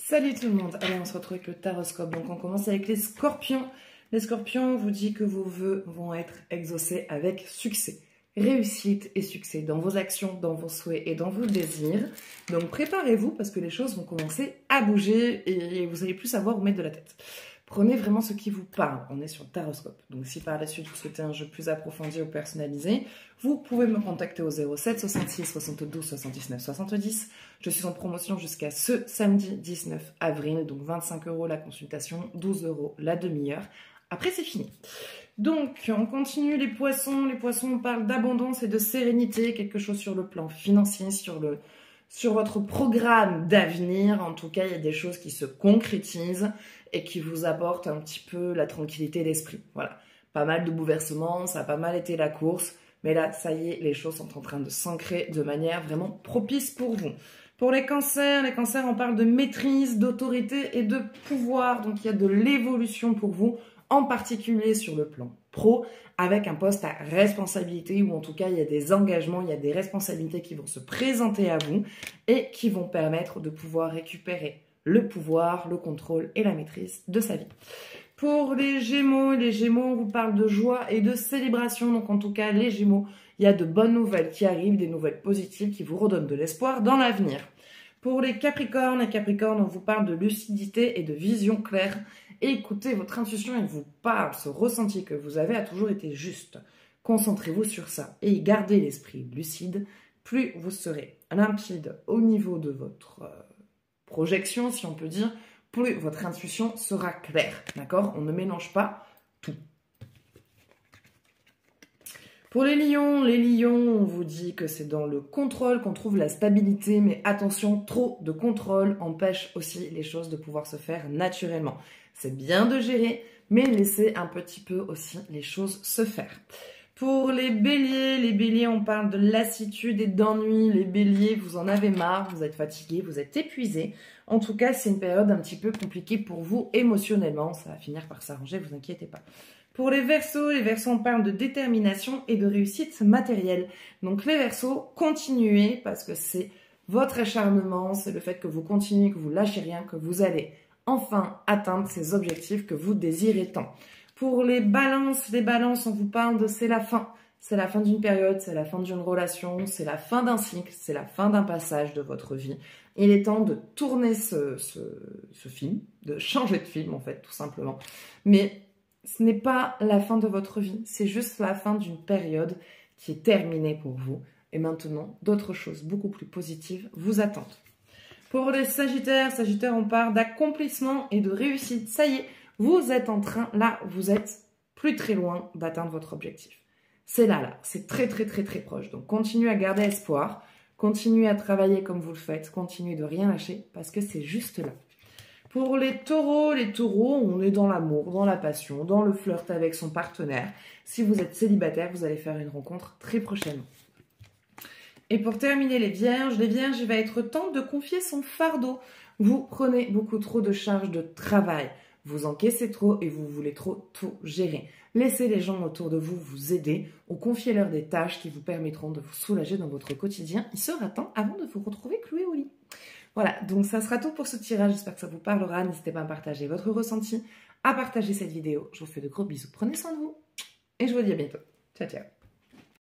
Salut tout le monde, allez on se retrouve avec le taroscope. Donc on commence avec les scorpions. Les scorpions, on vous dit que vos vœux vont être exaucés avec succès. Réussite et succès dans vos actions, dans vos souhaits et dans vos désirs. Donc préparez-vous parce que les choses vont commencer à bouger et vous allez plus savoir où mettre de la tête. Prenez vraiment ce qui vous parle, on est sur le taroscope. Donc si par la suite vous souhaitez un jeu plus approfondi ou personnalisé, vous pouvez me contacter au 07 66 72 79 70. Je suis en promotion jusqu'à ce samedi 19 avril, donc 25 € la consultation, 12 € la demi-heure. Après c'est fini. Donc on continue les poissons. Les poissons, on parle d'abondance et de sérénité, quelque chose sur le plan financier, sur votre programme d'avenir. En tout cas, il y a des choses qui se concrétisent et qui vous apportent un petit peu la tranquillité d'esprit. Voilà, pas mal de bouleversements, ça a pas mal été la course, mais là, ça y est, les choses sont en train de s'ancrer de manière vraiment propice pour vous. Pour les cancers, on parle de maîtrise, d'autorité et de pouvoir. Donc, il y a de l'évolution pour vous, en particulier sur le plan pro, avec un poste à responsabilité, ou en tout cas, il y a des engagements, il y a des responsabilités qui vont se présenter à vous et qui vont permettre de pouvoir récupérer le pouvoir, le contrôle et la maîtrise de sa vie. Pour les Gémeaux, on vous parle de joie et de célébration. Donc en tout cas, les Gémeaux, il y a de bonnes nouvelles qui arrivent, des nouvelles positives qui vous redonnent de l'espoir dans l'avenir. Pour les Capricornes, on vous parle de lucidité et de vision claire. Et écoutez, votre intuition, elle vous parle, ce ressenti que vous avez a toujours été juste. Concentrez-vous sur ça et gardez l'esprit lucide. Plus vous serez limpide au niveau de votre projection, si on peut dire, plus votre intuition sera claire, d'accord? On ne mélange pas tout. Pour les lions, on vous dit que c'est dans le contrôle qu'on trouve la stabilité, mais attention, trop de contrôle empêche aussi les choses de pouvoir se faire naturellement. C'est bien de gérer, mais laissez un petit peu aussi les choses se faire. Pour les béliers, on parle de lassitude et d'ennui. Les béliers, vous en avez marre, vous êtes fatigués, vous êtes épuisés. En tout cas, c'est une période un petit peu compliquée pour vous émotionnellement. Ça va finir par s'arranger, vous inquiétez pas. Pour les Verseaux, on parle de détermination et de réussite matérielle. Donc les Verseaux, continuez parce que c'est votre acharnement, c'est le fait que vous continuez, que vous lâchez rien, que vous allez enfin atteindre ces objectifs que vous désirez tant. Pour les balances, on vous parle de c'est la fin. C'est la fin d'une période, c'est la fin d'une relation, c'est la fin d'un cycle, c'est la fin d'un passage de votre vie. Il est temps de tourner ce film, de changer de film en fait, tout simplement. Mais ce n'est pas la fin de votre vie, c'est juste la fin d'une période qui est terminée pour vous. Et maintenant, d'autres choses beaucoup plus positives vous attendent. Pour les Sagittaires, on parle d'accomplissement et de réussite. Ça y est, vous êtes en train, là, vous êtes plus très loin d'atteindre votre objectif. C'est là, c'est très proche. Donc, continuez à garder espoir, continuez à travailler comme vous le faites, continuez de rien lâcher parce que c'est juste là. Pour les taureaux, on est dans l'amour, dans la passion, dans le flirt avec son partenaire. Si vous êtes célibataire, vous allez faire une rencontre très prochainement. Et pour terminer les vierges, il va être temps de confier son fardeau. Vous prenez beaucoup trop de charges de travail. Vous encaissez trop et vous voulez trop tout gérer. Laissez les gens autour de vous aider ou confiez-leur des tâches qui vous permettront de vous soulager dans votre quotidien. Il sera temps avant de vous retrouver cloué au lit. Voilà, donc ça sera tout pour ce tirage. J'espère que ça vous parlera. N'hésitez pas à partager votre ressenti, à partager cette vidéo. Je vous fais de gros bisous. Prenez soin de vous et je vous dis à bientôt. Ciao, ciao.